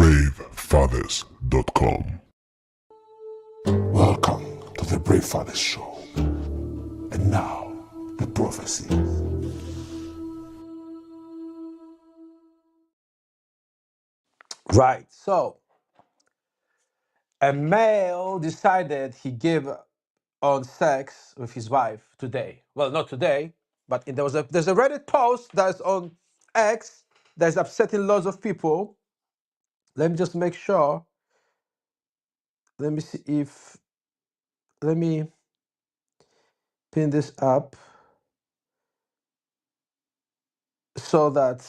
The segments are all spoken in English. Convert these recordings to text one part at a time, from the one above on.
BraveFathers.com. Welcome to the Brave Fathers Show. And now, the prophecy. Right. So a male decided he gave on sex with his wife today. Well, not today, but there's a Reddit post that's on X that's upsetting lots of people. Let me just make sure. Let me see if let me pin this up so that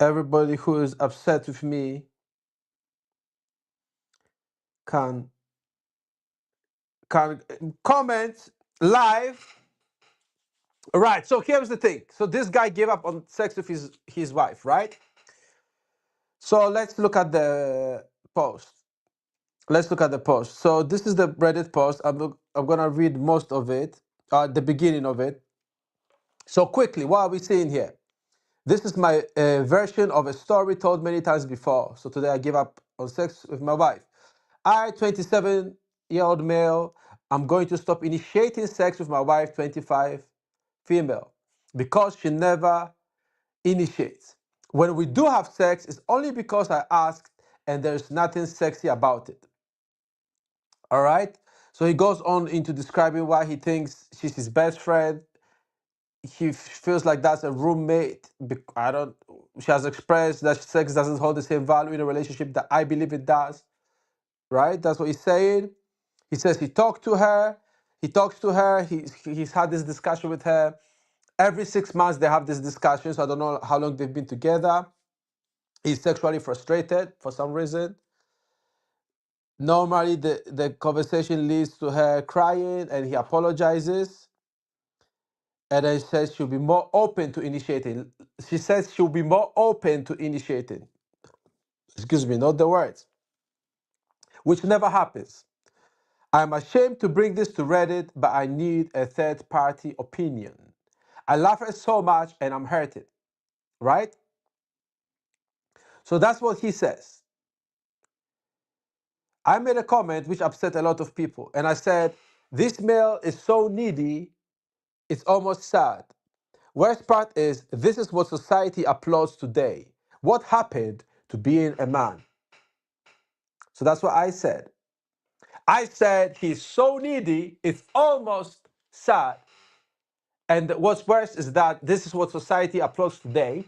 everybody who is upset with me can comment live. Right. So here's the thing. So this guy gave up on sex with his wife, right? So let's look at the post. Let's look at the post. So this is the Reddit post. I'm gonna read most of it, the beginning of it. So quickly, what are we seeing here? This is my version of a story told many times before. So today I give up on sex with my wife. I, 27-year-old male, I'm going to stop initiating sex with my wife, 25, female, because she never initiates. When we do have sex, it's only because I asked and there's nothing sexy about it. All right? So he goes on into describing why he thinks she's his best friend. He feels like that's a roommate. She has expressed that sex doesn't hold the same value in a relationship that I believe it does. Right? That's what he's saying. He says he talked to her. He talks to her. He's had this discussion with her. Every 6 months they have this discussion. So I don't know how long they've been together. He's sexually frustrated for some reason. Normally, the conversation leads to her crying and he apologizes. And then says she'll be more open to initiating. She says she'll be more open to initiating. Excuse me, not the words. Which never happens. I'm ashamed to bring this to Reddit, but I need a third party opinion. I love her so much and I'm hurted. Right? So that's what he says. I made a comment which upset a lot of people. And I said, this male is so needy, it's almost sad. Worst part is, this is what society applauds today. What happened to being a man? So that's what I said. I said he's so needy, it's almost sad. And what's worse is that this is what society applauds today.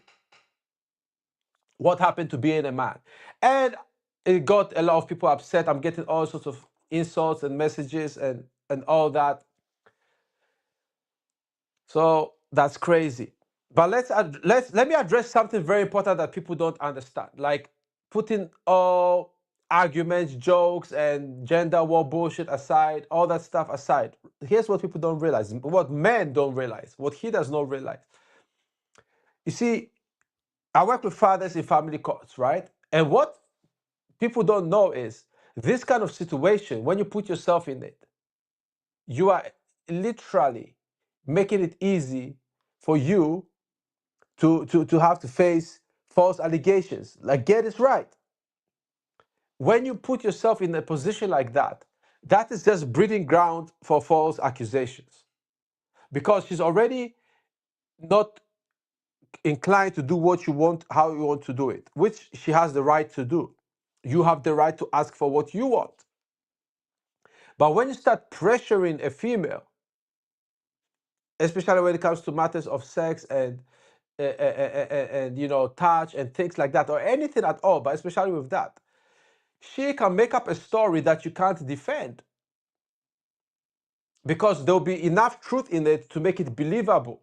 What happened to being a man? And it got a lot of people upset. I'm getting all sorts of insults and messages and all that. So that's crazy. But let me address something very important that people don't understand. Like putting all arguments, jokes, and gender war bullshit aside, all that stuff aside. Here's what people don't realize, what men don't realize, what he does not realize. You see, I work with fathers in family courts, right? And what people don't know is this kind of situation, when you put yourself in it, you are literally making it easy for you to have to face false allegations. Like, get it right. When you put yourself in a position like that, that is just breeding ground for false accusations. Because she's already not inclined to do what you want, how you want to do it, which she has the right to do. You have the right to ask for what you want. But when you start pressuring a female, especially when it comes to matters of sex and touch and things like that, or anything at all, but especially with that, she can make up a story that you can't defend because there'll be enough truth in it to make it believable.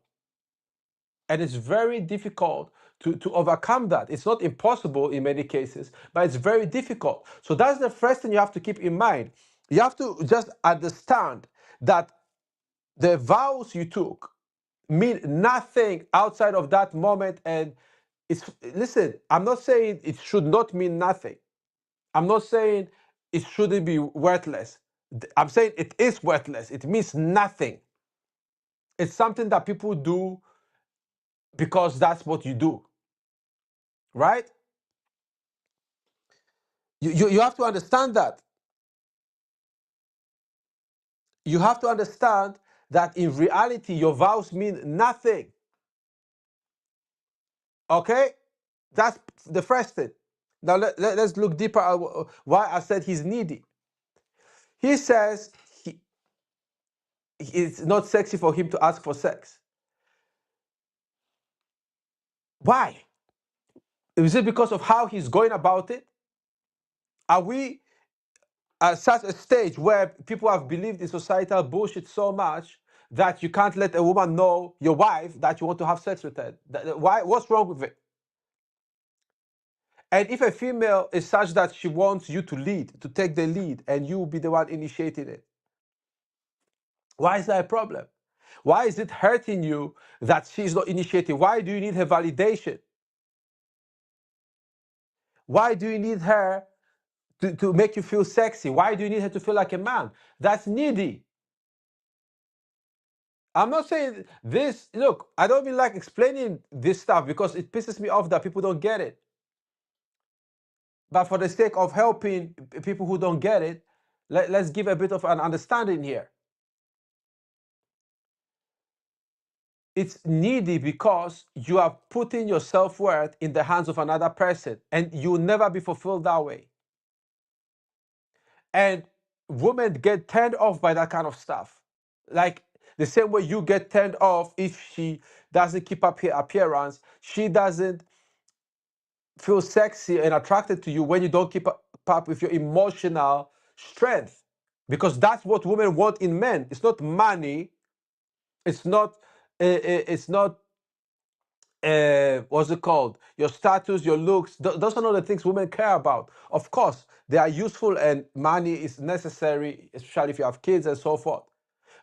And it's very difficult to overcome that. It's not impossible in many cases, but it's very difficult. So that's the first thing you have to keep in mind. You have to just understand that the vows you took mean nothing outside of that moment. And listen, I'm not saying it should not mean nothing. I'm not saying it shouldn't be worthless. I'm saying it is worthless. It means nothing. It's something that people do because that's what you do, right? You have to understand that. You have to understand that in reality, your vows mean nothing. Okay? That's the first thing. Now let's look deeper at why I said he's needy. He says it's not sexy for him to ask for sex. Why? Is it because of how he's going about it? Are we at such a stage where people have believed in societal bullshit so much that you can't let a woman know, your wife, that you want to have sex with her? Why? What's wrong with it? And if a female is such that she wants you to lead, to take the lead, and you will be the one initiating it, why is that a problem? Why is it hurting you that she's not initiating? Why do you need her validation? Why do you need her to make you feel sexy? Why do you need her to feel like a man? That's needy. I'm not saying this. Look, I don't even like explaining this stuff because it pisses me off that people don't get it. But for the sake of helping people who don't get it, let's give a bit of an understanding here. It's needy because you are putting your self-worth in the hands of another person and you'll never be fulfilled that way. And women get turned off by that kind of stuff. Like the same way you get turned off if she doesn't keep up her appearance, she doesn't feel sexy and attracted to you when you don't keep up with your emotional strength. Because that's what women want in men. It's not money. It's not. It's not. What's it called? Your status, your looks. Those are not the things women care about. Of course, they are useful and money is necessary, especially if you have kids and so forth.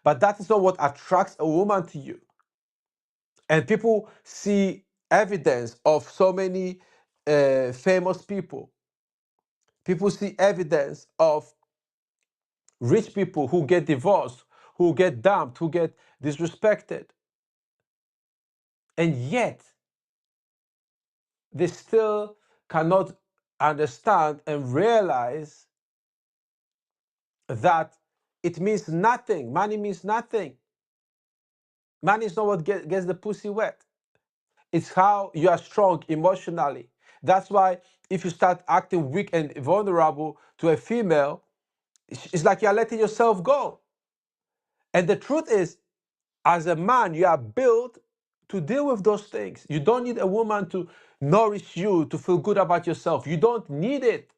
But that is not what attracts a woman to you. And people see evidence of so many famous people. People see evidence of rich people who get divorced, who get dumped, who get disrespected. And yet, they still cannot understand and realize that it means nothing. Money means nothing. Money is not what gets the pussy wet. It's how you are strong emotionally. That's why if you start acting weak and vulnerable to a female, it's like you're letting yourself go. And the truth is, as a man, you are built to deal with those things. You don't need a woman to nourish you, to feel good about yourself. You don't need it.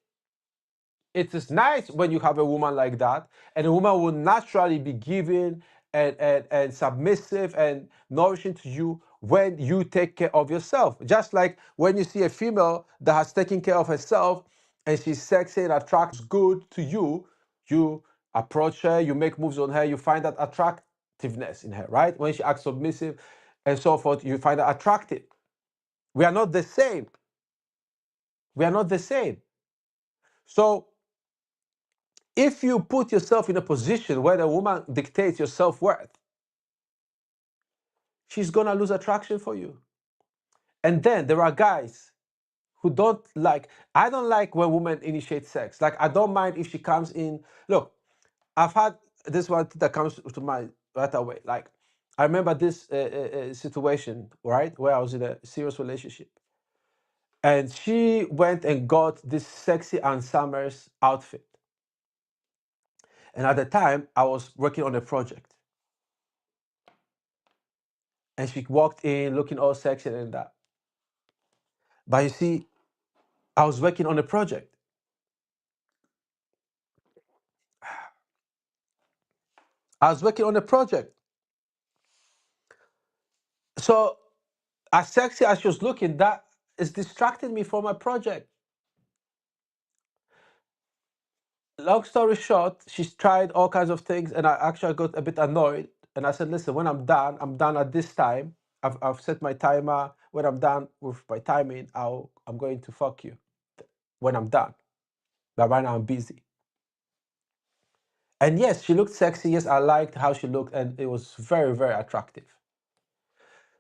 It is nice when you have a woman like that, and a woman will naturally be giving and submissive and nourishing to you when you take care of yourself. Just like when you see a female that has taken care of herself and she's sexy and attracts good to you, you approach her, you make moves on her, you find that attractiveness in her, right? When she acts submissive and so forth, you find that attractive. We are not the same. We are not the same. So if you put yourself in a position where the woman dictates your self-worth, she's gonna lose attraction for you. And then there are guys who don't like, I don't like when women initiate sex. Like, I don't mind if she comes in. Look, I've had this one that comes to mind right away. Like, I remember this situation, right, where I was in a serious relationship. And she went and got this sexy Ann Summers outfit. And at the time, I was working on a project. And she walked in looking all sexy and that. But you see, I was working on a project. I was working on a project. So, as sexy as she was looking, that is distracting me from my project. Long story short, she's tried all kinds of things, and I actually got a bit annoyed. And I said, listen, when I'm done at this time. I've set my timer. When I'm done with my timing, I'm going to fuck you when I'm done. But right now I'm busy. And yes, she looked sexy. Yes, I liked how she looked, and it was very, very attractive.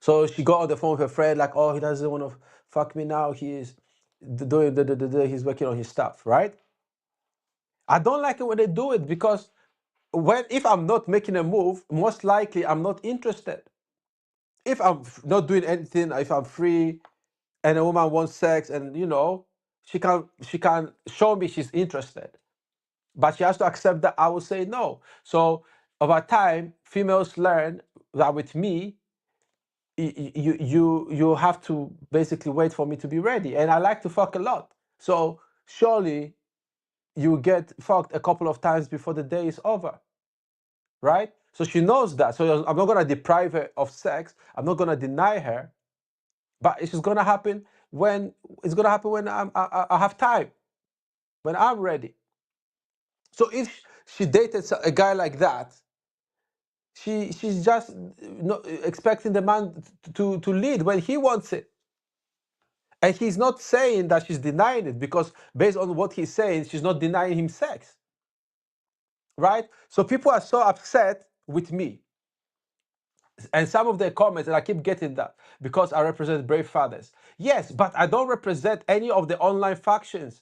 So she got on the phone with her friend, like, oh, he doesn't want to fuck me now. He is doing he's working on his stuff, right? I don't like it when they do it because if I'm not making a move, most likely I'm not interested. If I'm not doing anything, if I'm free and a woman wants sex and she can show me she's interested. But she has to accept that I will say no. So over time, females learn that with me, you have to basically wait for me to be ready. And I like to fuck a lot. So surely you get fucked a couple of times before the day is over. Right? So she knows that. So I'm not gonna deprive her of sex. I'm not gonna deny her. But it's just gonna happen when I have time, when I'm ready. So if she dated a guy like that, she's just not expecting the man to lead when he wants it. And he's not saying that she's denying it, because based on what he's saying, she's not denying him sex. Right? So people are so upset with me. And some of their comments, and I keep getting that because I represent Brave Fathers. Yes, but I don't represent any of the online factions.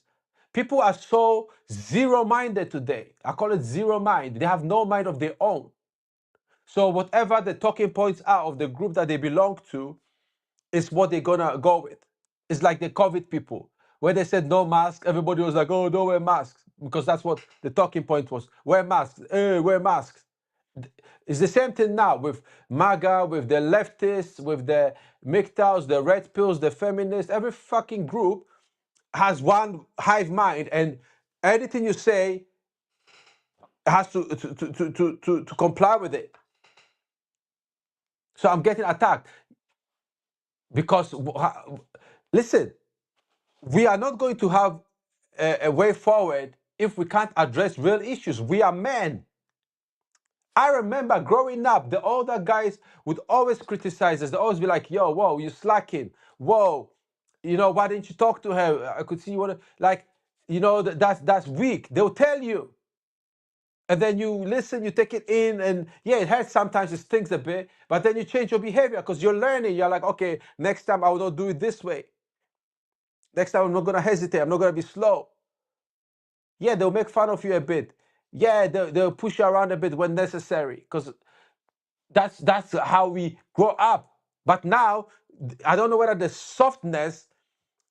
People are so zero-minded today. I call it zero mind. They have no mind of their own. So whatever the talking points are of the group that they belong to is what they're gonna go with. It's like the COVID people. When they said no mask, everybody was like, oh, don't wear masks. Because that's what the talking point was. Wear masks. Hey, wear masks. It's the same thing now with MAGA, with the leftists, with the MGTOWs, the red pills, the feminists. Every fucking group has one hive mind, and anything you say has to comply with it. So I'm getting attacked because, listen, we are not going to have a way forward if we can't address real issues. We are men. I remember growing up, the older guys would always criticize us. They always be like, yo, whoa, you slacking. Whoa, why didn't you talk to her? I could see you want to, like, that's weak. They'll tell you. And then you listen, you take it in, and yeah, it hurts sometimes, it stings a bit, but then you change your behavior because you're learning. You're like, okay, next time I will not do it this way. Next time I'm not going to hesitate. I'm not going to be slow. Yeah, they'll make fun of you a bit. Yeah, they'll push you around a bit when necessary, because that's how we grow up. But now, I don't know whether the softness,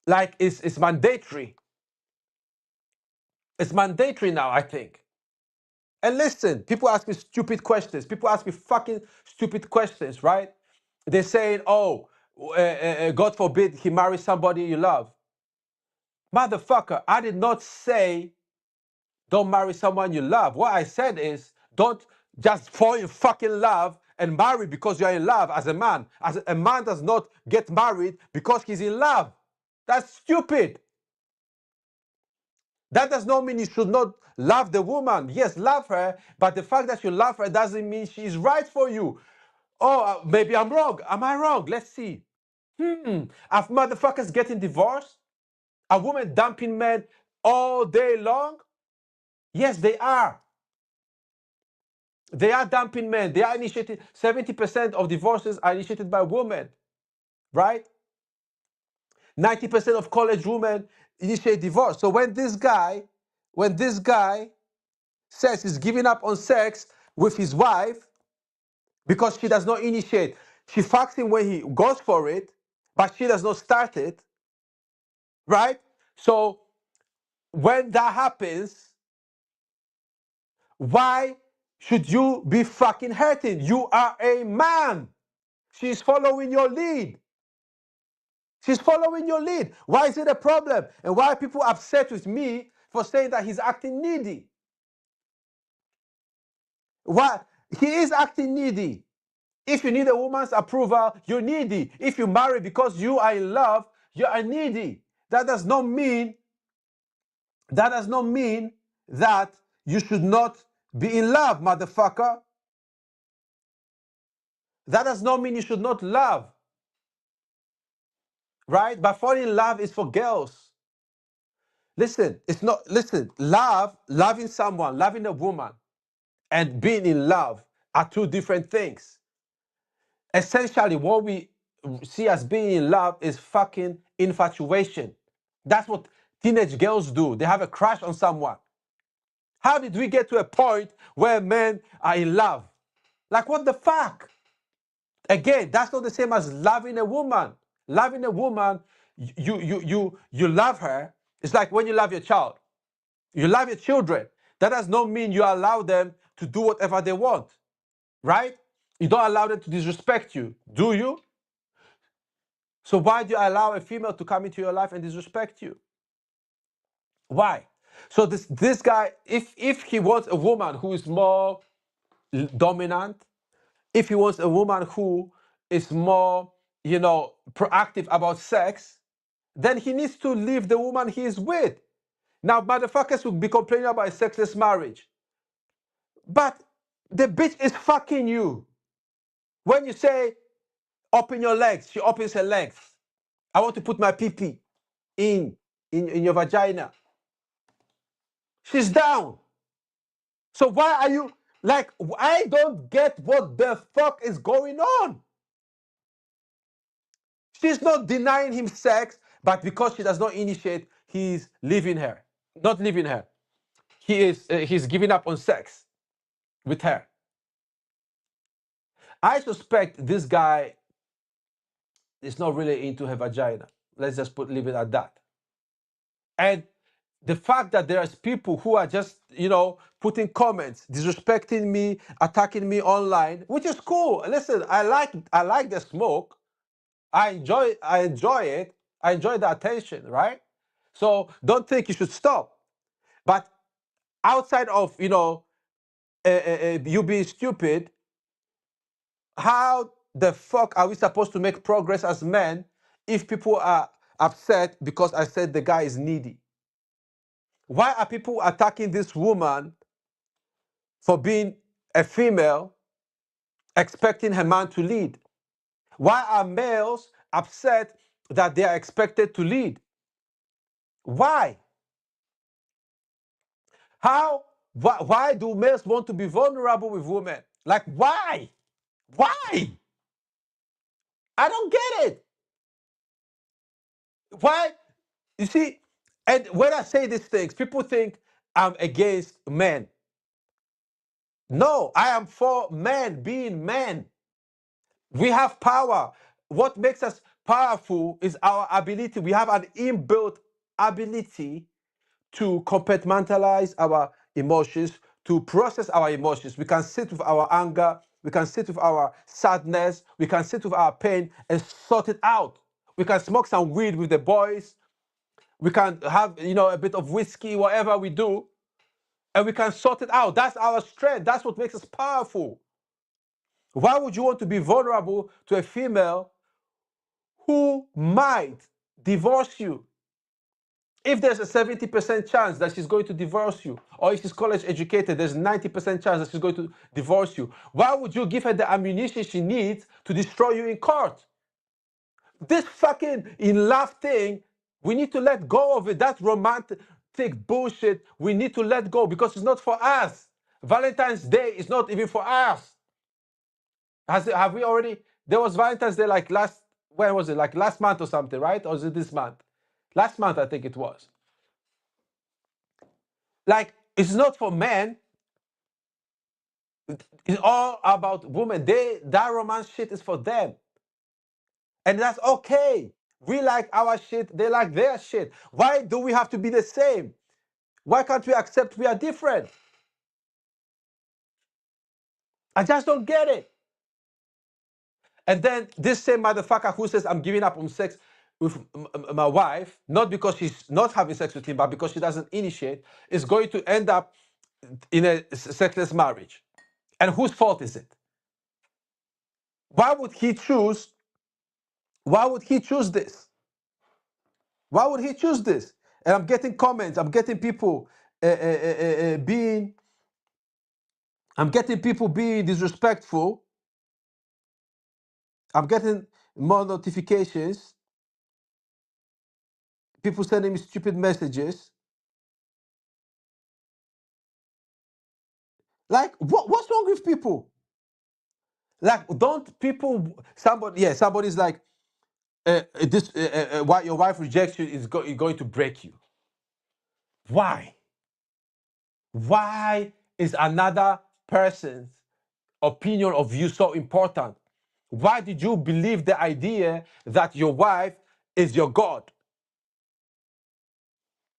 like, is mandatory. It's mandatory now, I think. And listen, people ask me stupid questions. People ask me fucking stupid questions, right? They're saying, oh, God forbid he marries somebody you love. Motherfucker, I did not say don't marry someone you love. What I said is don't just fall in fucking love and marry because you're in love as a man. As a man does not get married because he's in love. That's stupid. That does not mean you should not love the woman. Yes, love her, but the fact that you love her doesn't mean she's right for you. Oh, maybe I'm wrong. Am I wrong? Let's see. Are motherfuckers getting divorced? Are women dumping men all day long? Yes, they are. They are dumping men. They are initiated. 70% of divorces are initiated by women, right? 90% of college women initiate divorce. So when this guy says he's giving up on sex with his wife because she does not initiate, she fucks him when he goes for it, but she does not start it, right? So when that happens, why should you be fucking hurting? You are a man. She's following your lead. She's following your lead. Why is it a problem? And why are people upset with me for saying that he's acting needy? Why? He is acting needy. If you need a woman's approval, you're needy. If you marry because you are in love, you are needy. That does not mean that you should not be in love, motherfucker. That does not mean you should not love. Right? But falling in love is for girls. Listen, loving someone, loving a woman, and being in love are two different things. Essentially, what we see as being in love is fucking infatuation. That's what teenage girls do. They have a crush on someone. How did we get to a point where men are in love? Like, what the fuck? Again, that's not the same as loving a woman. Loving a woman, you love her. It's like when you love your child. You love your children. That does not mean you allow them to do whatever they want, right? You don't allow them to disrespect you, do you? So why do you allow a female to come into your life and disrespect you? Why? So this guy, if he wants a woman who is more dominant, if he wants a woman who is more, proactive about sex, then he needs to leave the woman he is with. Now, motherfuckers will be complaining about a sexless marriage. But the bitch is fucking you. When you say, open your legs, she opens her legs. I want to put my pee-pee in your vagina. She's down. So why are you, like, I don't get what the fuck is going on. She's not denying him sex, but because she does not initiate, he's leaving her. Not leaving her. He's giving up on sex with her. I suspect this guy is not really into her vagina. Let's just leave it at that. And the fact that there's people who are just, putting comments, disrespecting me, attacking me online, which is cool. Listen, I like the smoke. I enjoy it. I enjoy the attention, right? So don't think you should stop. But outside of, you being stupid, how the fuck are we supposed to make progress as men if people are upset because I said the guy is needy? Why are people attacking this woman for being a female, expecting her man to lead? Why are males upset that they are expected to lead? Why? Why do males want to be vulnerable with women? Like, why? Why? I don't get it. Why? You see, and when I say these things, people think I'm against men. No, I am for men being men. We have power. What makes us powerful is our ability. We have an inbuilt ability to compartmentalize our emotions, to process our emotions. We can sit with our anger, we can sit with our sadness, we can sit with our pain and sort it out. We can smoke some weed with the boys, we can have, a bit of whiskey, whatever we do, and we can sort it out. That's our strength. That's what makes us powerful. Why would you want to be vulnerable to a female who might divorce you? If there's a 70% chance that she's going to divorce you, or if she's college educated, there's 90% chance that she's going to divorce you. Why would you give her the ammunition she needs to destroy you in court? This fucking in love thing, we need to let go of it. That romantic bullshit, we need to let go because it's not for us. Valentine's Day is not even for us. Have we already? There was Valentine's Day like when was it? Like last month or something, right? Or was it this month? Last month, I think it was. Like, it's not for men. It's all about women. That romance shit is for them. And that's okay. We like our shit, they like their shit. Why do we have to be the same? Why can't we accept we are different? I just don't get it. And then this same motherfucker who says I'm giving up on sex with my wife, not because she's not having sex with him, but because she doesn't initiate, is going to end up in a sexless marriage. And whose fault is it? Why would he choose? Why would he choose this? Why would he choose this? And I'm getting comments. I'm getting people being disrespectful. I'm getting more notifications. People sending me stupid messages. Like, what's wrong with people? Like, don't people? Somebody's like, why your wife rejects you is going to break you. Why? Why is another person's opinion of you so important? Why did you believe the idea that your wife is your God?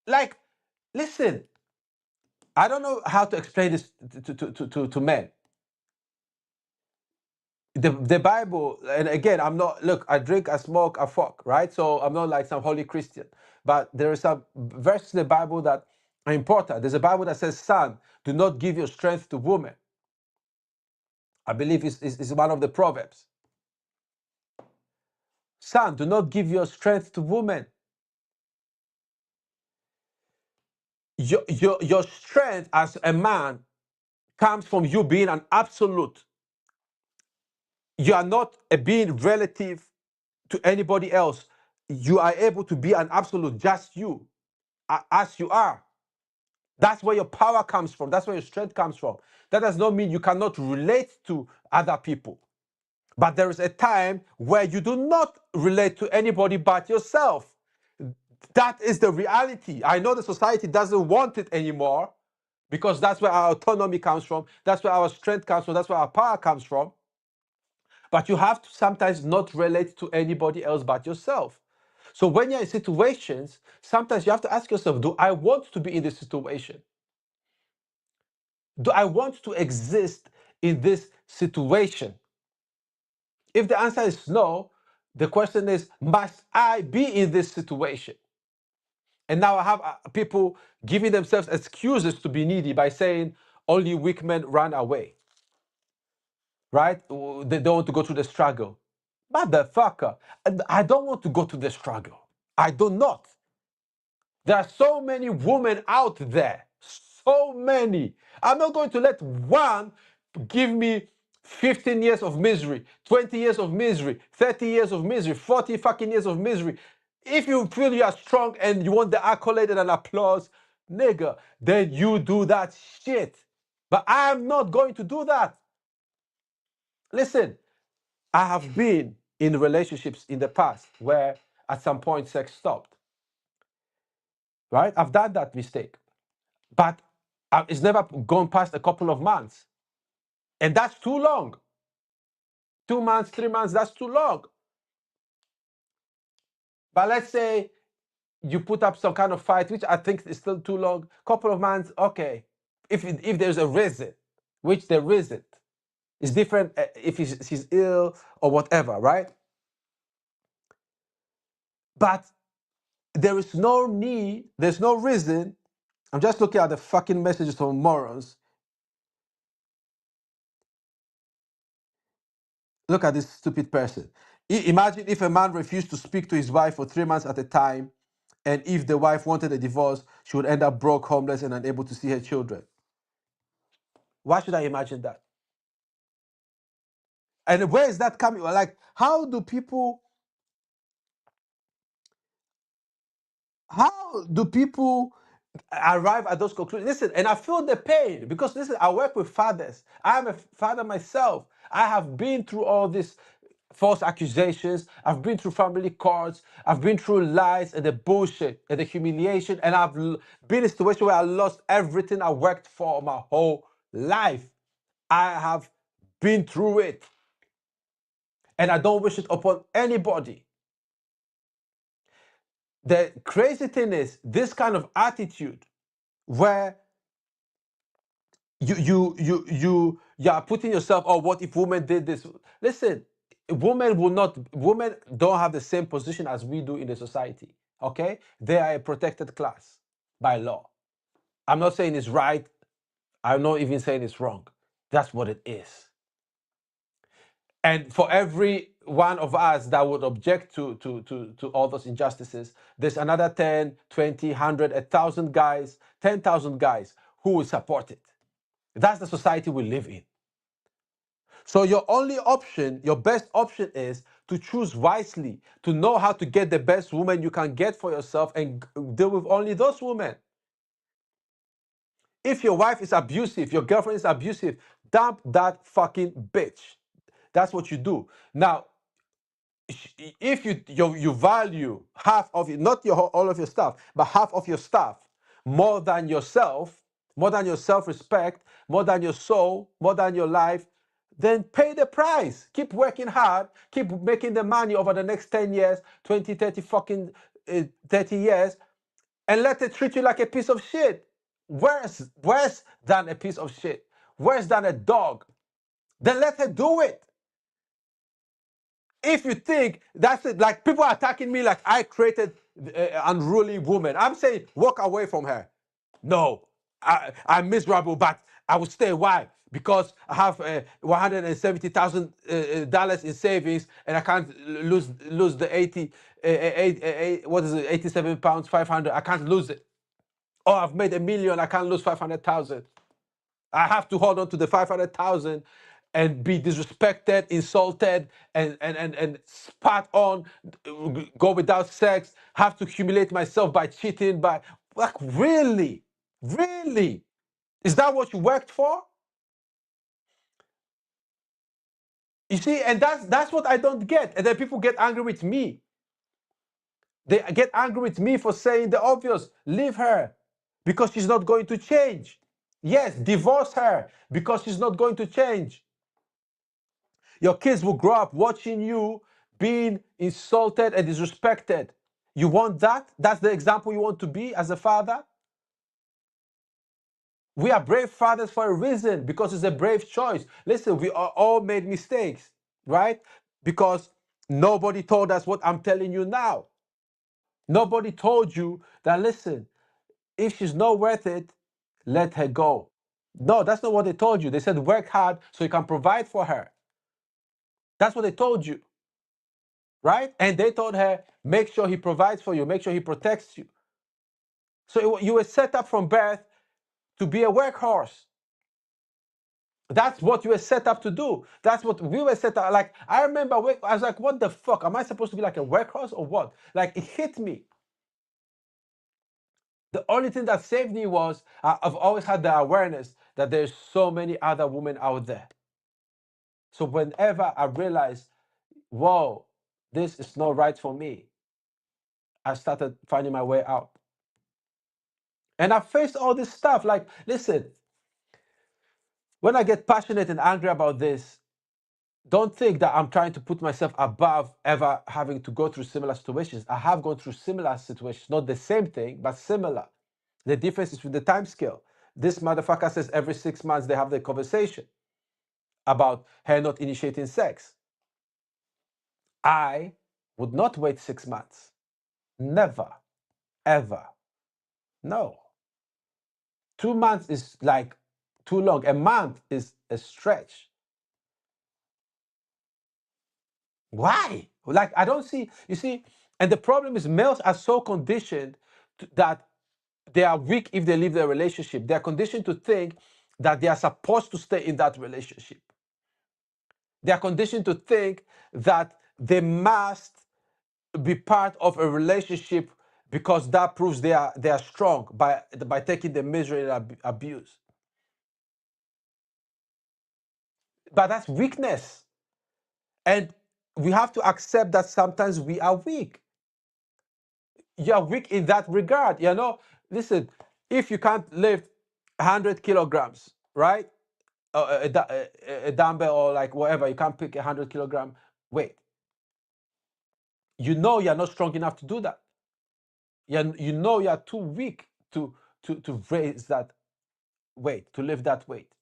Like, listen, I don't know how to explain this to men. The Bible, and again, I'm not, look, I drink, I smoke, I fuck, right? So I'm not like some holy Christian. But there is some verses in the Bible that are important. There's a Bible that says, son, do not give your strength to women. I believe it's one of the Proverbs. Son, do not give your strength to women. Your strength as a man comes from you being an absolute. You are not a being relative to anybody else. You are able to be an absolute, just you, as you are. That's where your power comes from. That's where your strength comes from. That does not mean you cannot relate to other people. But there is a time where you do not relate to anybody but yourself. That is the reality. I know the society doesn't want it anymore because that's where our autonomy comes from. That's where our strength comes from. That's where our power comes from. But you have to sometimes not relate to anybody else but yourself. So when you're in situations, sometimes you have to ask yourself, do I want to be in this situation? Do I want to exist in this situation? If the answer is no, the question is, must I be in this situation? And now I have people giving themselves excuses to be needy by saying only weak men run away, right? They don't want to go through the struggle. Motherfucker, I don't want to go to the struggle. I do not. There are so many women out there. So many. I'm not going to let one give me 15 years of misery, 20 years of misery, 30 years of misery, 40 fucking years of misery. If you feel you are strong and you want the accolade and an applause, nigga, then you do that shit. But I'm not going to do that. Listen, I have been in relationships in the past where at some point sex stopped. Right? I've done that mistake. But it's never gone past a couple of months. And that's too long. 2 months, 3 months, that's too long. But let's say you put up some kind of fight, which I think is still too long. Couple of months, okay. If there's a reason, which there isn't. It's different if she's ill or whatever, right? But there is no need, there's no reason. I'm just looking at the fucking messages from morons. Look at this stupid person. Imagine if a man refused to speak to his wife for 3 months at a time, and if the wife wanted a divorce, she would end up broke, homeless, and unable to see her children. Why should I imagine that? And where is that coming? Like, how do people arrive at those conclusions? Listen, and I feel the pain because listen, I work with fathers. I am a father myself. I have been through all this false accusations. I've been through family courts. I've been through lies and the bullshit and the humiliation. And I've been in a situation where I lost everything I worked for my whole life. I have been through it. And I don't wish it upon anybody. The crazy thing is, this kind of attitude where you are putting yourself, oh, what if women did this? Listen, women don't have the same position as we do in the society. Okay? They are a protected class by law. I'm not saying it's right. I'm not even saying it's wrong. That's what it is. And for every one of us that would object to all those injustices, there's another 10, 20, 100, 1,000 guys, 10,000 guys who will support it. That's the society we live in. So your only option, your best option is to choose wisely, to know how to get the best woman you can get for yourself and deal with only those women. If your wife is abusive, your girlfriend is abusive, dump that fucking bitch. That's what you do. Now, if you value half of it, not all of your stuff, but half of your stuff more than yourself, more than your self-respect, more than your soul, more than your life, then pay the price. Keep working hard, keep making the money over the next 10 years, 20, 30 fucking 30 years, and let it treat you like a piece of shit. Worse than a piece of shit. Worse than a dog. Then let her do it. If you think that's it, like people are attacking me like I created unruly woman. I'm saying walk away from her. No, I'm miserable, but I will stay. Why? Because I have $170,000 in savings, and I can't lose the 80, what is it, 87 pounds, 500. I can't lose it. Oh, I've made $1 million. I can't lose 500,000. I have to hold on to the 500,000 and be disrespected, insulted, and spat on, go without sex, have to humiliate myself by cheating, by like really? Really? Is that what you worked for? You see, and that's what I don't get. And then people get angry with me. They get angry with me for saying the obvious. Leave her because she's not going to change. Yes, divorce her because she's not going to change. Your kids will grow up watching you being insulted and disrespected. You want that? That's the example you want to be as a father? We are brave fathers for a reason, because it's a brave choice. Listen, we are all made mistakes, right? Because nobody told us what I'm telling you now. Nobody told you that, listen, if she's not worth it, let her go. No, that's not what they told you. They said work hard so you can provide for her. That's what they told you, right? And they told her, make sure he provides for you, make sure he protects you. So you were set up from birth to be a workhorse. That's what you were set up to do. That's what we were set up. Like, I remember, I was like, what the fuck? Am I supposed to be like a workhorse or what? Like, it hit me. The only thing that saved me was I've always had the awareness that there's so many other women out there. So whenever I realized, whoa, this is not right for me, I started finding my way out. And I faced all this stuff. Like, listen, when I get passionate and angry about this, don't think that I'm trying to put myself above ever having to go through similar situations. I have gone through similar situations, not the same thing, but similar. The difference is with the time scale. This motherfucker says every 6 months they have the conversation about her not initiating sex. I would not wait 6 months. Never, ever. No. 2 months is like too long. A month is a stretch. Why? Like, I don't see, you see, and the problem is males are so conditioned that they are weak if they leave their relationship. They are conditioned to think that they are supposed to stay in that relationship. They are conditioned to think that they must be part of a relationship because that proves they are strong by taking the misery and abuse. But that's weakness. And we have to accept that sometimes we are weak. You are weak in that regard. You know, listen, if you can't lift 100 kilograms, right? A dumbbell or like whatever, you can't pick 100 kilogram weight. You know you're not strong enough to do that. You know you're too weak to raise that weight, to lift that weight.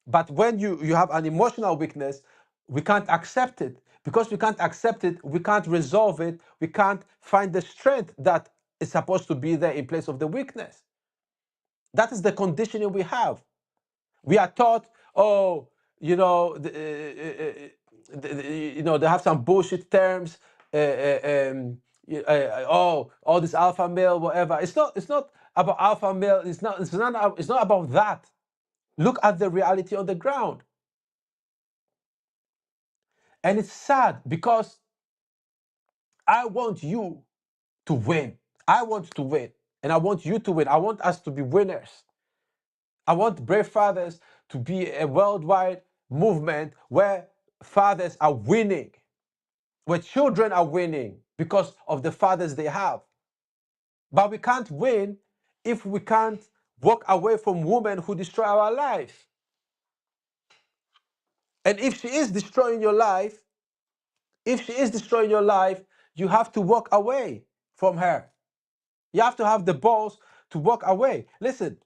But when you have an emotional weakness, we can't accept it. Because we can't accept it, we can't resolve it, we can't find the strength that is supposed to be there in place of the weakness. That is the conditioning we have. We are taught, oh, you know, you know, they have some bullshit terms. Oh, all this alpha male, whatever. It's not about alpha male. It's not about that. Look at the reality on the ground. And it's sad because I want you to win. I want to win. And I want you to win. I want us to be winners. I want Brave Fathers to be a worldwide movement where fathers are winning, where children are winning because of the fathers they have. But we can't win if we can't walk away from women who destroy our life. And if she is destroying your life, you have to walk away from her. You have to have the balls to walk away. Listen,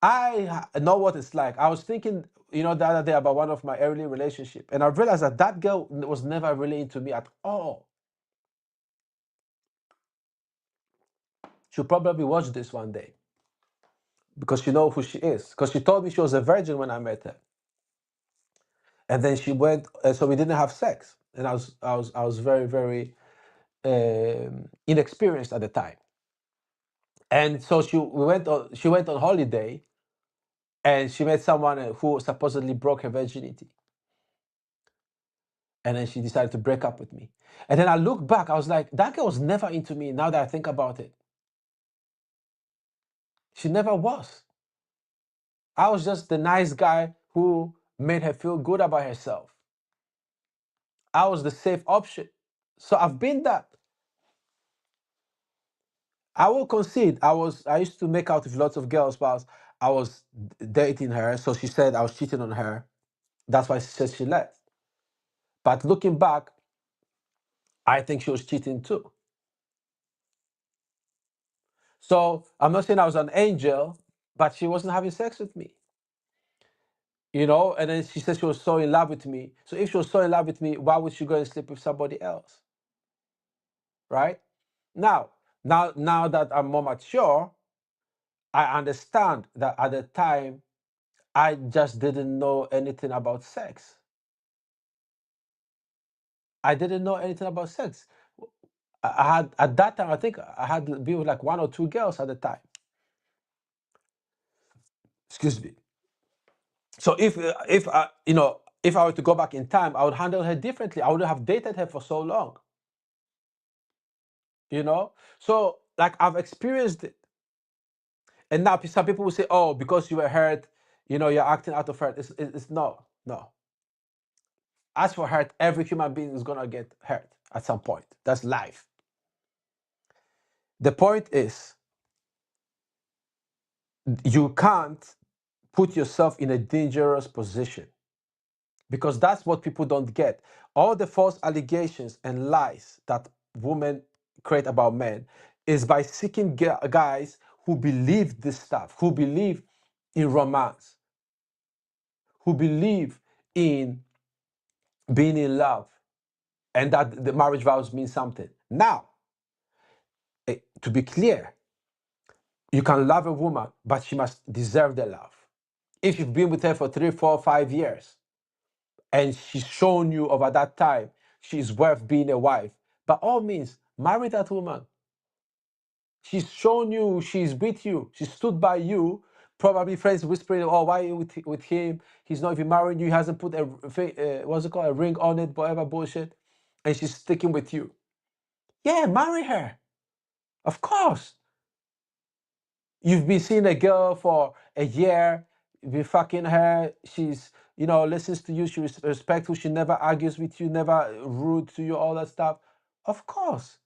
know what it's like. I was thinking, the other day about one of my early relationship, and I realized that that girl was never really into me at all. She'll probably watch this one day because she knows who she is. Because she told me she was a virgin when I met her, and then she went. So we didn't have sex, and I was very, very inexperienced at the time. And so she went on holiday, and she met someone who supposedly broke her virginity. And then she decided to break up with me. And then I look back, I was like, that girl was never into me now that I think about it. She never was. I was just the nice guy who made her feel good about herself. I was the safe option. So I've been that. I will concede. I used to make out with lots of girls, but I was dating her. So she said I was cheating on her. That's why she said she left. But looking back, I think she was cheating too. So I'm not saying I was an angel, but she wasn't having sex with me. And then she said she was so in love with me. So if she was so in love with me, why would she go and sleep with somebody else? Right? Now that I'm more mature, I understand that at the time, I just didn't know anything about sex. I didn't know anything about sex. I had, at that time, I think I had been with like one or two girls at the time. Excuse me. So if I were to go back in time, I would handle her differently. I wouldn't have dated her for so long. So like I've experienced it. And now some people will say, oh, because you were hurt, you're acting out of hurt. It's no. As for hurt, every human being is gonna get hurt at some point. That's life. The point is, you can't put yourself in a dangerous position, because that's what people don't get. All the false allegations and lies that women create about men is by seeking guys who believe this stuff, who believe in romance, who believe in being in love, and that the marriage vows mean something. Now, to be clear, you can love a woman, but she must deserve the love. If you've been with her for 3, 4, 5 years, and she's shown you over that time she's worth being a wife, by all means, marry that woman. She's shown you, she's with you, she stood by you. Probably friends whispering, oh, why are you with him? He's not even marrying you. He hasn't put a ring on it, whatever bullshit. And she's sticking with you. Yeah, marry her. Of course. You've been seeing a girl for a year, you've been fucking her. She's, listens to you. She's respectful. She never argues with you, never rude to you, all that stuff. Of course.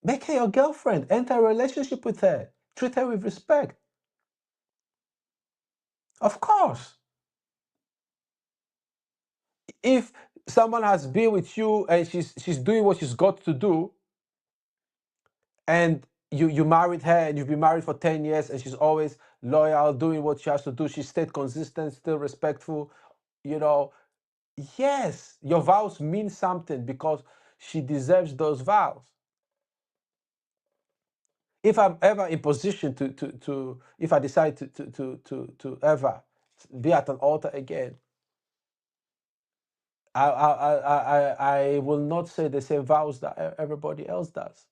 Make her your girlfriend. Enter a relationship with her. Treat her with respect. Of course. If someone has been with you and she's doing what she's got to do, and you married her and you've been married for 10 years and she's always loyal, doing what she has to do, she stayed consistent, still respectful, yes, your vows mean something because she deserves those vows. If I'm ever in position to if I decide to ever be at an altar again, I will not say the same vows that everybody else does,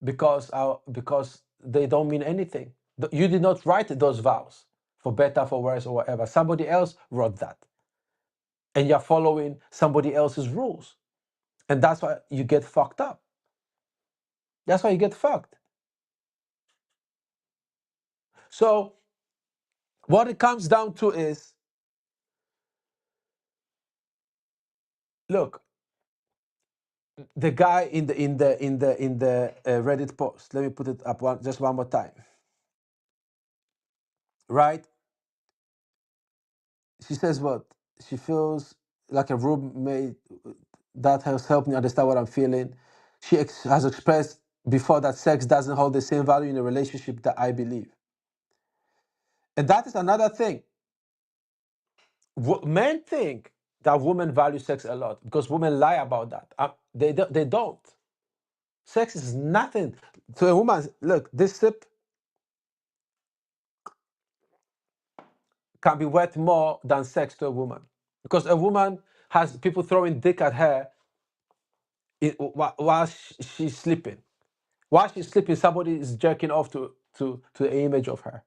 because they don't mean anything. You did not write those vows, for better, for worse, or whatever. Somebody else wrote that, and you're following somebody else's rules, and that's why you get fucked up. That's why you get fucked. So what it comes down to is, look, the guy in the Reddit post. Let me put it up just one more time. Right? She says what? She feels like a roommate that has helped me understand what I'm feeling. She has expressed before that sex doesn't hold the same value in a relationship that I believe. And that is another thing. Men think that women value sex a lot because women lie about that. They don't. Sex is nothing to a woman. Look, this sip can be worth more than sex to a woman because a woman has people throwing dick at her while she's sleeping. While she's sleeping, somebody is jerking off to the image of her.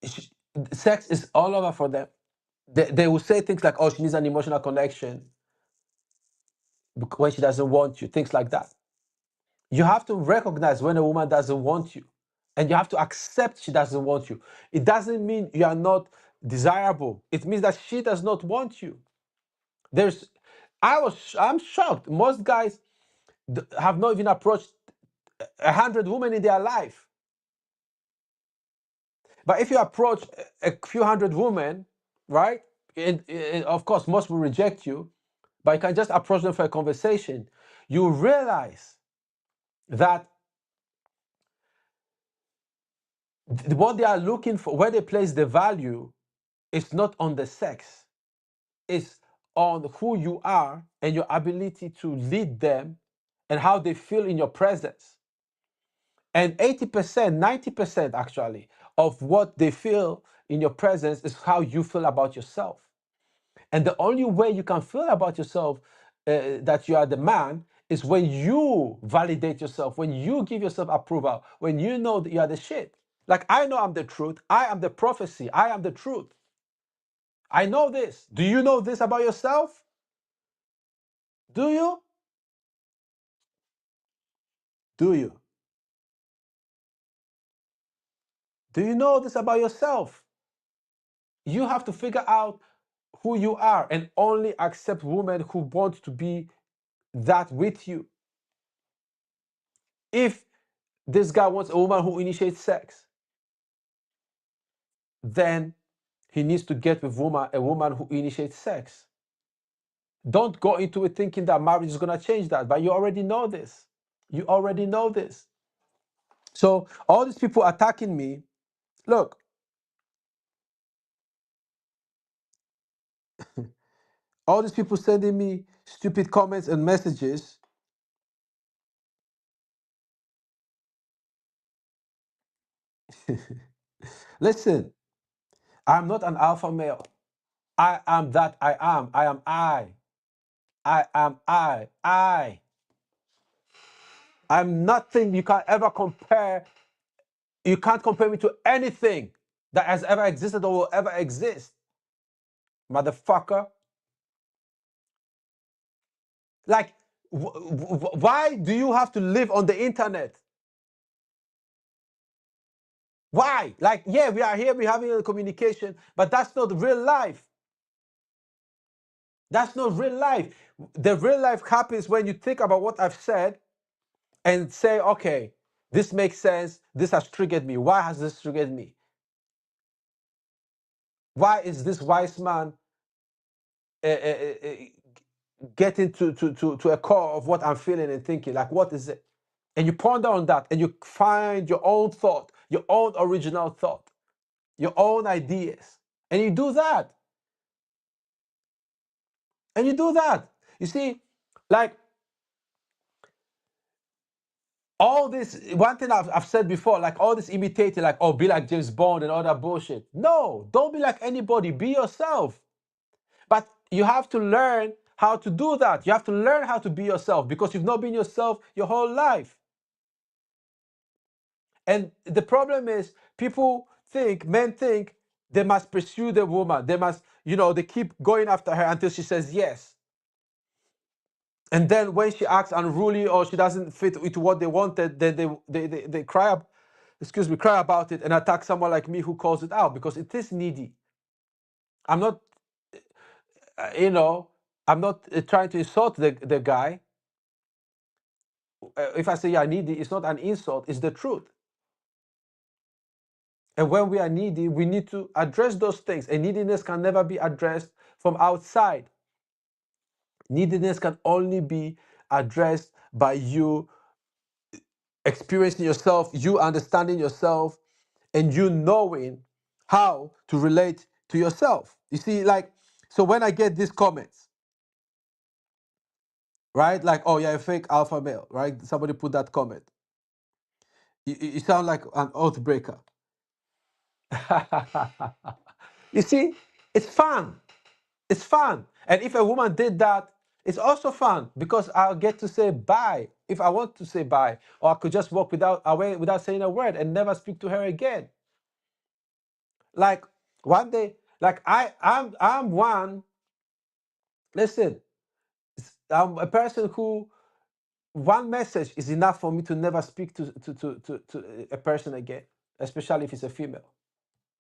She- Sex is all over for them. They will say things like, "Oh, she needs an emotional connection when she doesn't want you." Things like that. You have to recognize when a woman doesn't want you, and you have to accept she doesn't want you. It doesn't mean you are not desirable. It means that she does not want you. There's, I'm shocked. Most guys have not even approached 100 women in their life. But if you approach a few hundred women, right? And of course, most will reject you, but you can just approach them for a conversation. You realize that what they are looking for, where they place the value, is not on the sex, it's on who you are and your ability to lead them and how they feel in your presence. And 80%, 90% actually, of what they feel in your presence is how you feel about yourself. And the only way you can feel about yourself that you are the man is when you validate yourself, when you give yourself approval, when you know that you are the shit. Like, I know I'm the truth. I am the prophecy. I am the truth. I know this. Do you know this about yourself? Do you? Do you? Do you know this about yourself? You have to figure out who you are and only accept women who want to be that with you. If this guy wants a woman who initiates sex, then he needs to get with a woman who initiates sex. Don't go into it thinking that marriage is going to change that, but you already know this. You already know this. So all these people attacking me, look, all these people sending me stupid comments and messages. Listen, I'm not an alpha male. I am that I am. I am I. I am I. I'm nothing you can ever compare. You can't compare me to anything that has ever existed or will ever exist. Motherfucker. Like, why do you have to live on the internet? Why? Like, yeah, we are here, we're having a communication, but that's not real life. That's not real life. The real life happens when you think about what I've said and say, okay, this makes sense. This has triggered me. Why has this triggered me? Why is this wise man getting to a core of what I'm feeling and thinking? Like, what is it? And you ponder on that and you find your own thought, your own original thought, your own ideas. And you do that. And you do that. You see, like, all this, one thing I've said before, like all this imitating, like, oh, be like James Bond and all that bullshit. No, don't be like anybody. Be yourself. But you have to learn how to do that. You have to learn how to be yourself because you've not been yourself your whole life. And the problem is men think they must pursue the woman. They must, they keep going after her until she says yes. And then when she acts unruly or she doesn't fit into what they wanted, then they cry about it and attack someone like me who calls it out because it is needy. I'm not, you know, I'm not trying to insult the guy. If I say you're needy, it's not an insult, it's the truth. And when we are needy, we need to address those things. And neediness can never be addressed from outside. Neediness can only be addressed by you experiencing yourself, you understanding yourself, and you knowing how to relate to yourself. You see, like, so when I get these comments, right? Like, oh, you're a fake alpha male, right? Somebody put that comment. You sound like an oath breaker. You see, it's fun. It's fun. And if a woman did that, it's also fun because I'll get to say bye if I want to say bye, or I could just walk away without saying a word and never speak to her again. Like one day, like I'm one. Listen, I'm a person who one message is enough for me to never speak to a person again, especially if it's a female.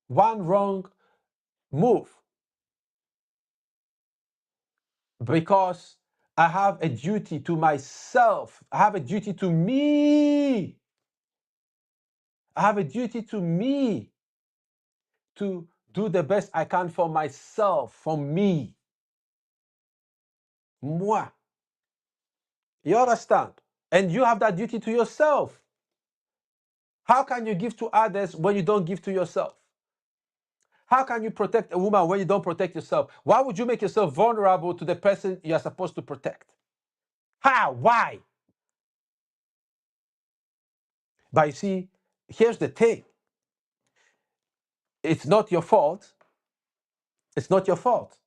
One wrong move, because I have a duty to myself. I have a duty to me. I have a duty to me to do the best I can for myself, for me. Moi. You understand? And you have that duty to yourself. How can you give to others when you don't give to yourself? How can you protect a woman when you don't protect yourself? Why would you make yourself vulnerable to the person you're supposed to protect? How? Why? But you see, here's the thing. It's not your fault. It's not your fault.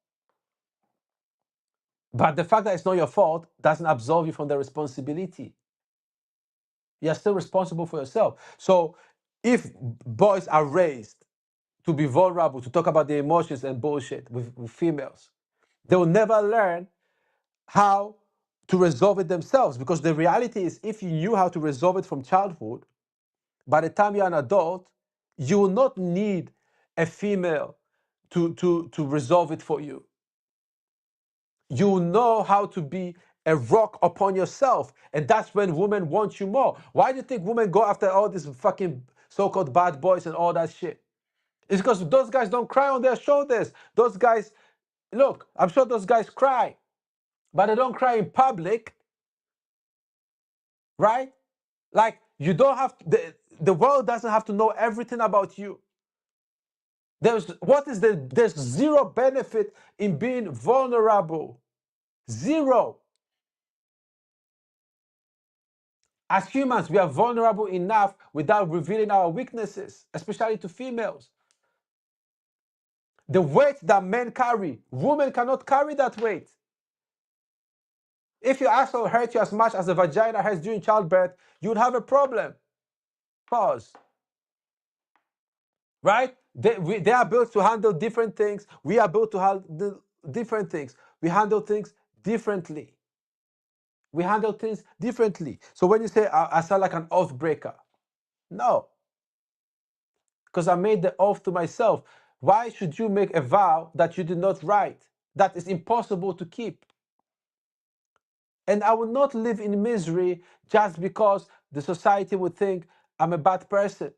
But the fact that it's not your fault doesn't absolve you from the responsibility. You're still responsible for yourself. So if boys are raised to be vulnerable, to talk about their emotions and bullshit with females, they will never learn how to resolve it themselves, because the reality is, if you knew how to resolve it from childhood, by the time you're an adult, you will not need a female to resolve it for you. You know how to be a rock upon yourself, and that's when women want you more. Why do you think women go after all these fucking so-called bad boys and all that shit? It's because those guys don't cry on their shoulders. Those guys, look, I'm sure those guys cry, but they don't cry in public, right? Like, you don't have the world doesn't have to know everything about you. There's zero benefit in being vulnerable. Zero. As humans, we are vulnerable enough without revealing our weaknesses, especially to females. The weight that men carry, women cannot carry that weight. If your asshole hurt you as much as the vagina hurts during childbirth, you would have a problem. Pause. Right? They are built to handle different things. We are built to handle different things. We handle things differently. We handle things differently. So when you say I sound like an oath breaker, no. Because I made the oath to myself. Why should you make a vow that you did not write? That is impossible to keep. And I will not live in misery just because the society would think I'm a bad person.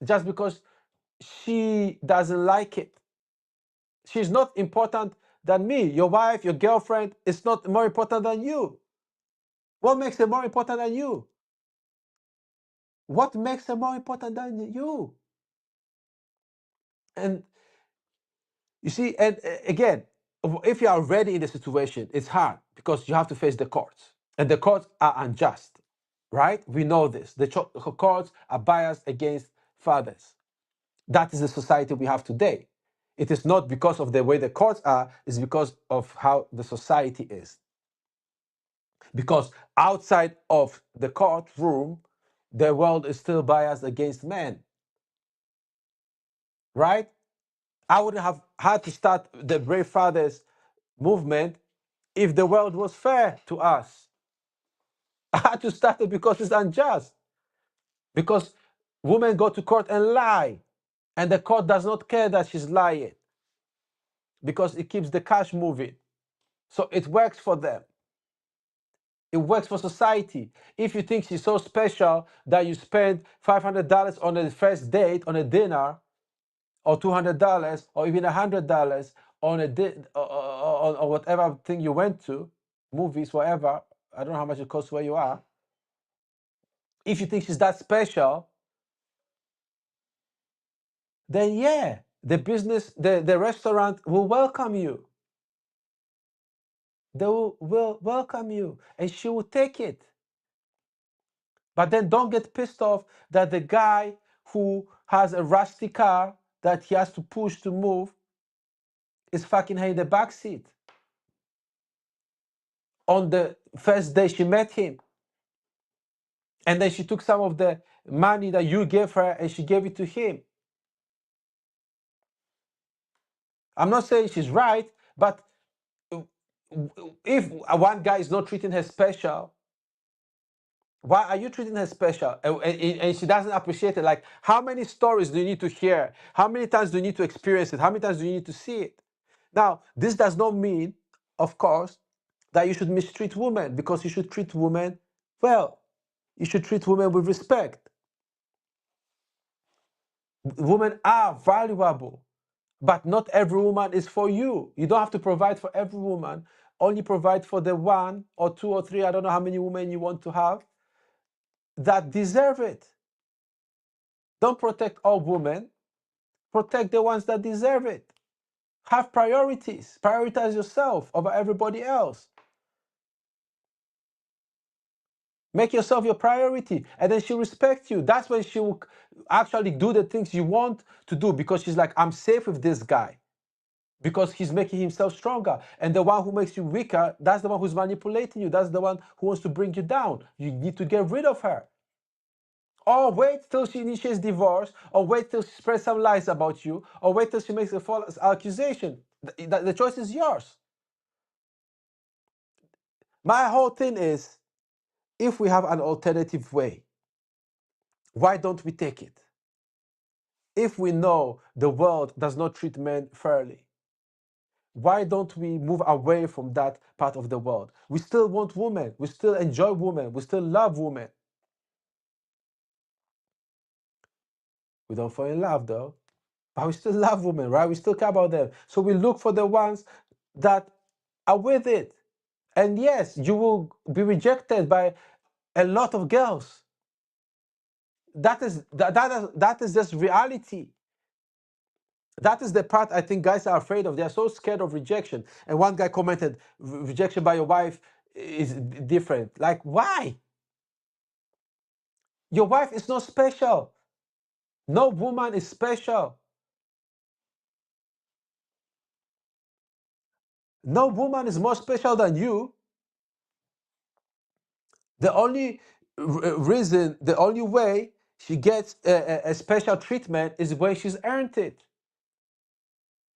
Just because she doesn't like it. She's not important than me. Your wife, your girlfriend is not more important than you. What makes her more important than you? What makes her more important than you? And you see, and again, if you are already in the situation, it's hard because you have to face the courts. And the courts are unjust, right? We know this. The courts are biased against fathers. That is the society we have today. It is not because of the way the courts are, it's because of how the society is. Because outside of the courtroom, the world is still biased against men, right? I wouldn't have had to start the Brave Fathers movement if the world was fair to us. I had to start it because it's unjust. Because women go to court and lie, and the court does not care that she's lying because it keeps the cash moving. So it works for them. It works for society. If you think she's so special that you spend $500 on a first date, on a dinner, or $200, or even $100 on a or whatever thing you went to, movies, whatever. I don't know how much it costs where you are. If you think she's that special, then yeah, the restaurant will welcome you. They will welcome you, and she will take it. But then don't get pissed off that the guy who has a rusty car that he has to push to move is fucking her in the back seat on the first day she met him. And then she took some of the money that you gave her and she gave it to him. I'm not saying she's right, but if one guy is not treating her special, why are you treating her special? And she doesn't appreciate it. Like, how many stories do you need to hear? How many times do you need to experience it? How many times do you need to see it? Now, this does not mean, of course, that you should mistreat women, because you should treat women well. You should treat women with respect. Women are valuable, but not every woman is for you. You don't have to provide for every woman. Only provide for the one or two or three, I don't know how many women you want to have, that deserve it. Don't protect all women. Protect the ones that deserve it. Have priorities. Prioritize yourself over everybody else. Make yourself your priority, and then she'll respect you. That's when she will actually do the things you want to do, because she's like, I'm safe with this guy because he's making himself stronger. And the one who makes you weaker, that's the one who's manipulating you. That's the one who wants to bring you down. You need to get rid of her. Or wait till she initiates divorce, or wait till she spreads some lies about you, or wait till she makes a false accusation. The choice is yours. My whole thing is, if we have an alternative way, why don't we take it? If we know the world does not treat men fairly, why don't we move away from that part of the world? We still want women. We still enjoy women. We still love women. We don't fall in love though, but we still love women, right? We still care about them. So we look for the ones that are with it. And yes, you will be rejected by a lot of girls. That is just reality. That is the part I think guys are afraid of. They are so scared of rejection. And one guy commented, rejection by your wife is different. Like, why? Your wife is not special. No woman is special. No woman is more special than you. The only reason, the only way she gets a special treatment is when she's earned it.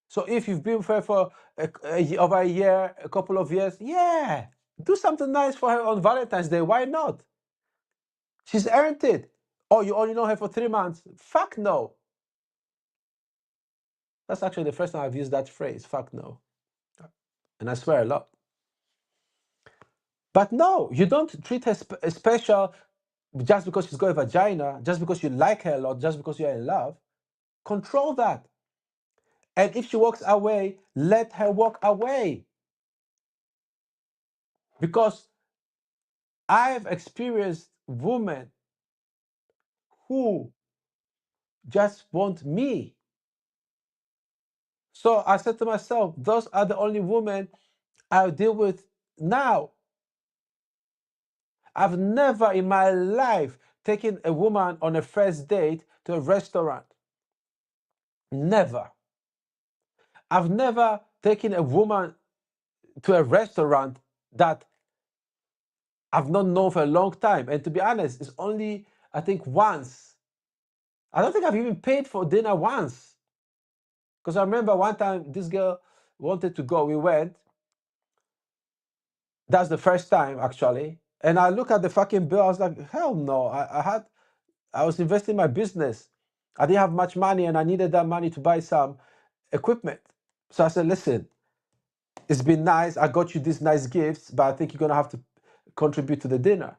So if you've been with her for over a year, a couple of years, yeah, do something nice for her on Valentine's Day. Why not? She's earned it. Oh, you only know her for 3 months? Fuck no. That's actually the first time I've used that phrase, fuck no. And I swear a lot. But no, you don't treat her special just because she's got a vagina, just because you like her a lot, just because you're in love. Control that. And if she walks away, let her walk away. Because I've experienced women who just want me. So I said to myself, those are the only women I deal with now. I've never in my life taken a woman on a first date to a restaurant. Never. I've never taken a woman to a restaurant that I've not known for a long time. And to be honest, it's only, I think, once. I don't think I've even paid for dinner once. Because I remember one time this girl wanted to go. We went. That's the first time, actually. And I look at the fucking bill. I was like, hell no. I was investing in my business. I didn't have much money and I needed that money to buy some equipment. So I said, listen, It's been nice. I got you these nice gifts, but I think you're gonna have to contribute to the dinner.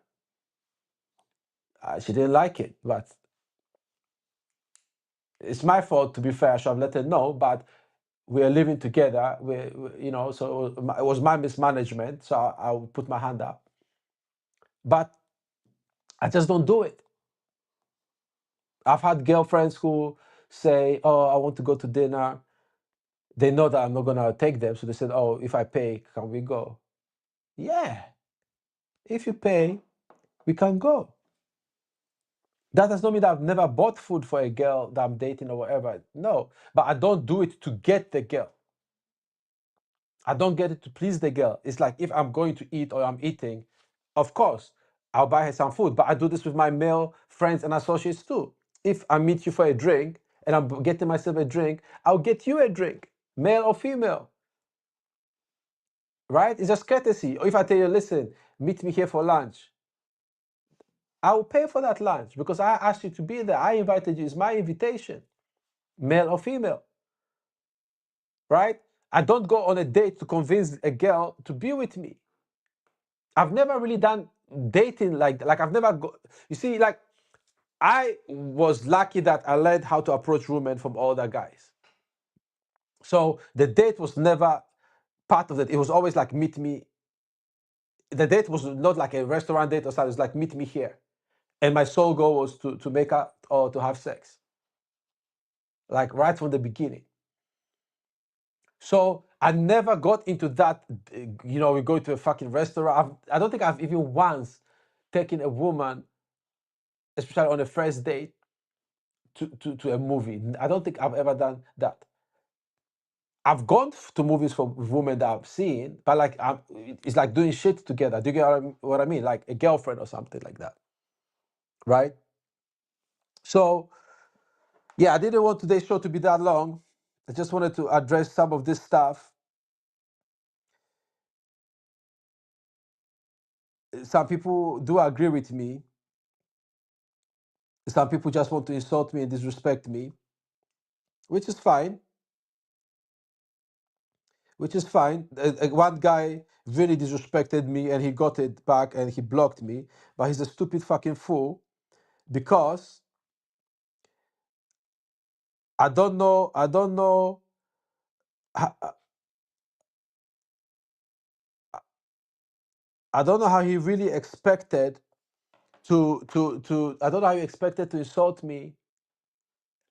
She didn't like it, but it's my fault. To be fair, I should have let her know. But we are living together. You know, so it was my mismanagement. So I will put my hand up. But I just don't do it. I've had girlfriends who say, "Oh, I want to go to dinner." They know that I'm not gonna take them, so they said, "Oh, if I pay, can we go?" Yeah, if you pay, we can go. That does not mean that I've never bought food for a girl that I'm dating or whatever. No, but I don't do it to get the girl. I don't get it to please the girl. It's like if I'm going to eat or I'm eating, of course, I'll buy her some food. But I do this with my male friends and associates too. If I meet you for a drink and I'm getting myself a drink, I'll get you a drink, male or female, right? It's just courtesy. Or if I tell you, listen, meet me here for lunch, I will pay for that lunch because I asked you to be there. I invited you. It's my invitation, male or female, right? I don't go on a date to convince a girl to be with me. I've never really done dating like I've never go. You see, like I was lucky that I learned how to approach women from older guys. So the date was never part of it. It was always like meet me. The date was not like a restaurant date or something. It was like meet me here, and my sole goal was to make up or to have sex, like right from the beginning. So I never got into that. You know, we go to a fucking restaurant. I don't think I've even once taken a woman, especially on a first date, to a movie. I don't think I've ever done that. I've gone to movies for women that I've seen, but like it's like doing shit together. Do you get what I mean? Like a girlfriend or something like that, right? So yeah, I didn't want today's show to be that long. I just wanted to address some of this stuff. Some people do agree with me. Some people just want to insult me and disrespect me, which is fine. Which is fine. One guy really disrespected me and he got it back and he blocked me, but he's a stupid fucking fool because I don't know, ho- I don't know how he really expected I don't know how he expected to insult me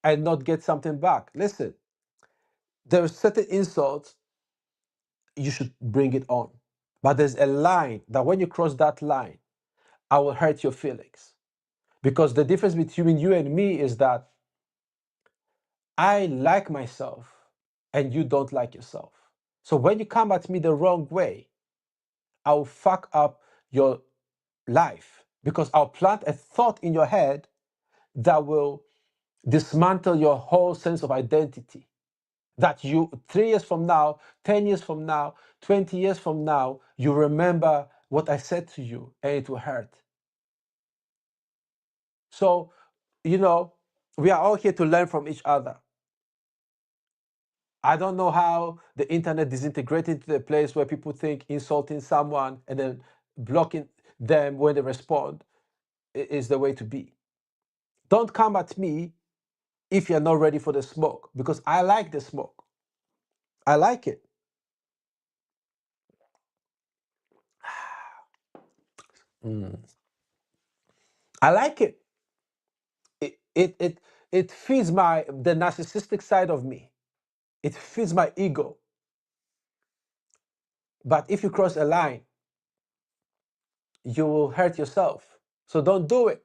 and not get something back. Listen, there are certain insults you should bring it on, but there's a line that when you cross that line, I will hurt your feelings. Because the difference between you and me is that I like myself and you don't like yourself. So when you come at me the wrong way, I'll fuck up your life because I'll plant a thought in your head that will dismantle your whole sense of identity. That you, 3 years from now, 10 years from now, 20 years from now, you remember what I said to you and it will hurt. So, you know, we are all here to learn from each other. I don't know how the internet disintegrated to the place where people think insulting someone and then blocking them when they respond is the way to be. Don't come at me if you're not ready for the smoke because I like the smoke. I like it. I like it. It feeds the narcissistic side of me. It feeds my ego. But if you cross a line, you will hurt yourself. So don't do it.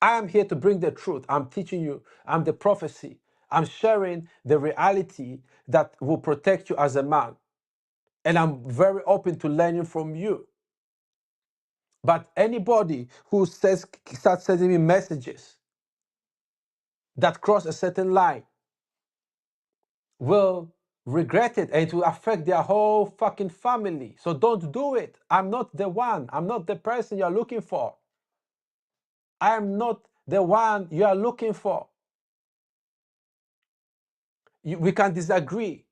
I am here to bring the truth. I'm teaching you. I'm the prophecy. I'm sharing the reality that will protect you as a man. And I'm very open to learning from you. But anybody who starts sending me messages that cross a certain line will regret it and it will affect their whole fucking family. So don't do it. I'm not the one. I'm not the person you're looking for. I am not the one you are looking for. We can disagree.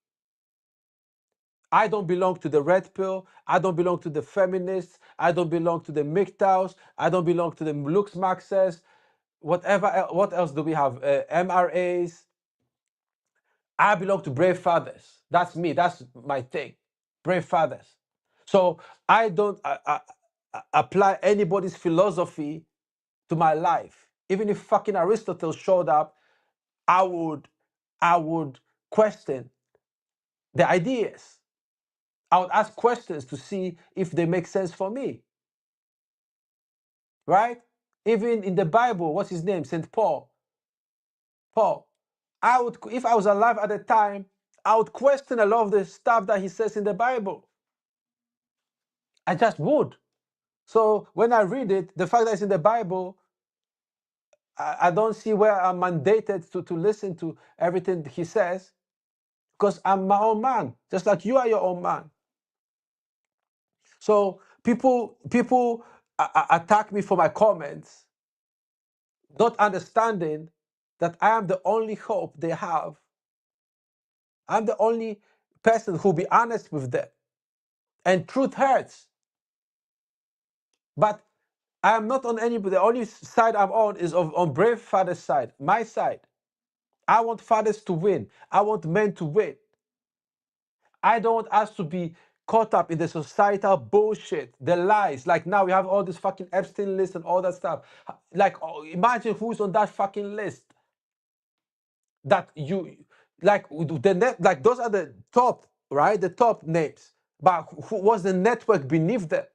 I don't belong to the red pill. I don't belong to the feminists. I don't belong to the MGTOWs. I don't belong to the Lux Maxes. Whatever. What else do we have? MRAs. I belong to Brave Fathers. That's me. That's my thing. Brave Fathers. So I don't apply anybody's philosophy to my life. Even if fucking Aristotle showed up, I would, I would question the ideas. I would ask questions to see if they make sense for me, right? Even in the Bible, what's his name? Saint Paul. Paul. I would, if I was alive at the time, I would question a lot of the stuff that he says in the Bible. I just would. So when I read it, the fact that it's in the Bible, I don't see where I'm mandated to listen to everything he says, because I'm my own man, just like you are your own man. So people attack me for my comments, not understanding that I am the only hope they have. I'm the only person who'll be honest with them. And truth hurts. But I'm not on anybody. The only side I'm on is on Brave Father's side, my side. I want fathers to win. I want men to win. I don't want us to be caught up in the societal bullshit, the lies. Like now we have all this fucking Epstein list and all that stuff. Like, imagine who's on that fucking list. That you, like the net, like those are the top, right? The top names. But who was the network beneath them?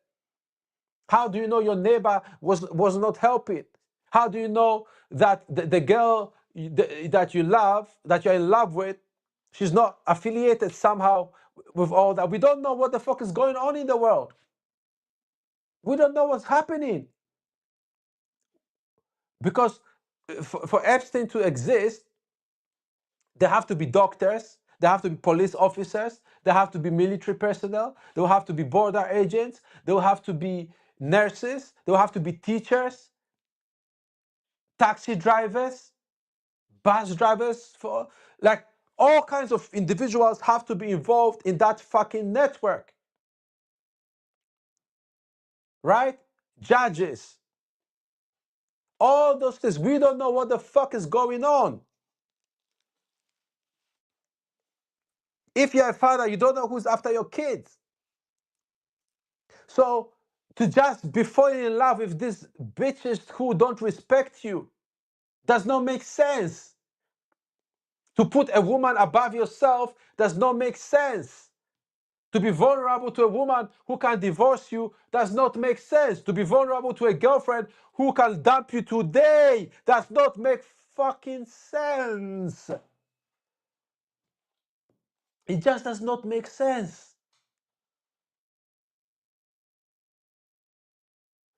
How do you know your neighbor was not helping? How do you know that the girl that you love, that you're in love with, she's not affiliated somehow with all that? We don't know what the fuck is going on in the world. We don't know what's happening. Because for Epstein to exist, there have to be doctors, there have to be police officers, there have to be military personnel, there will have to be border agents, there will have to be nurses, there will have to be teachers, taxi drivers, bus drivers, for like all kinds of individuals have to be involved in that fucking network, right? Judges, all those things. We don't know what the fuck is going on. If you're a father, you don't know who's after your kids. So to just be falling in love with these bitches who don't respect you does not make sense. To put a woman above yourself does not make sense. To be vulnerable to a woman who can divorce you does not make sense. To be vulnerable to a girlfriend who can dump you today does not make fucking sense. It just does not make sense.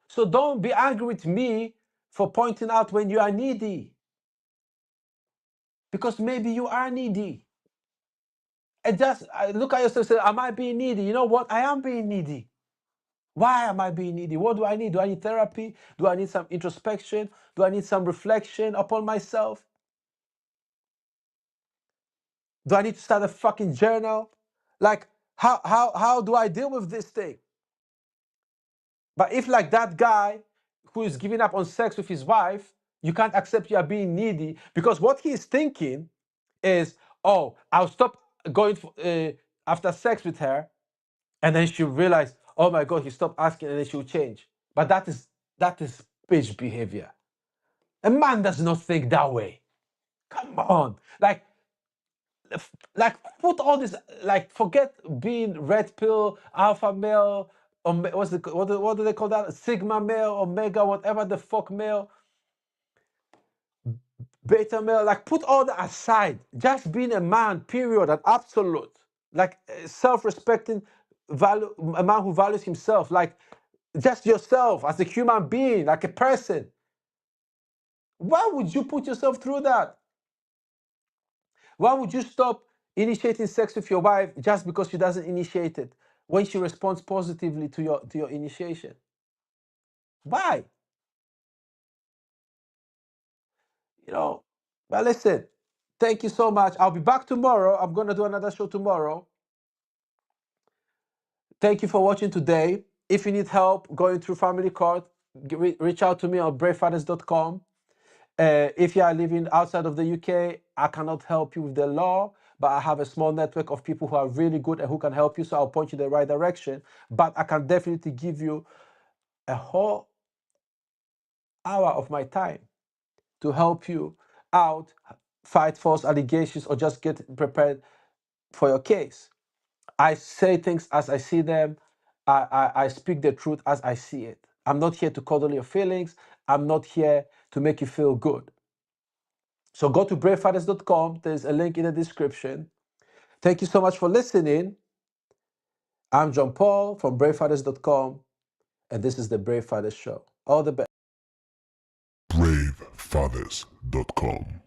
So don't be angry with me for pointing out when you are needy. Because maybe you are needy. And just look at yourself and say, am I being needy? You know what? I am being needy. Why am I being needy? What do I need? Do I need therapy? Do I need some introspection? Do I need some reflection upon myself? Do I need to start a fucking journal? Like, how do I deal with this thing? But if like that guy who is giving up on sex with his wife, you can't accept you are being needy, because what he is thinking is, oh, I'll stop going for, after sex with her, and then she'll realize, oh my God, he stopped asking, and then she'll change. But that is bitch behavior. A man does not think that way. Come on, like put all this, like forget being red pill, alpha male, or what do they call that? Sigma male, omega, whatever the fuck male, beta male. Like put all that aside. Just being a man, period, an absolute, like self-respecting, value, a man who values himself, like just yourself as a human being, like a person. Why would you put yourself through that? Why would you stop initiating sex with your wife just because she doesn't initiate it when she responds positively to your initiation? Why? You know, but listen, thank you so much. I'll be back tomorrow. I'm gonna do another show tomorrow. thank you for watching today. If you need help going through family court, reach out to me on bravefathers.com. If you are living outside of the UK, I cannot help you with the law, but I have a small network of people who are really good and who can help you, so I'll point you in the right direction. But I can definitely give you a whole hour of my time to help you out, fight false allegations, or just get prepared for your case. I say things as I see them. I speak the truth as I see it. I'm not here to coddle your feelings. I'm not here to make you feel good. So go to bravefathers.com. There's a link in the description. Thank you so much for listening. I'm John Paul from bravefathers.com, and this is the Brave Fathers Show. All the best. BraveFathers.com.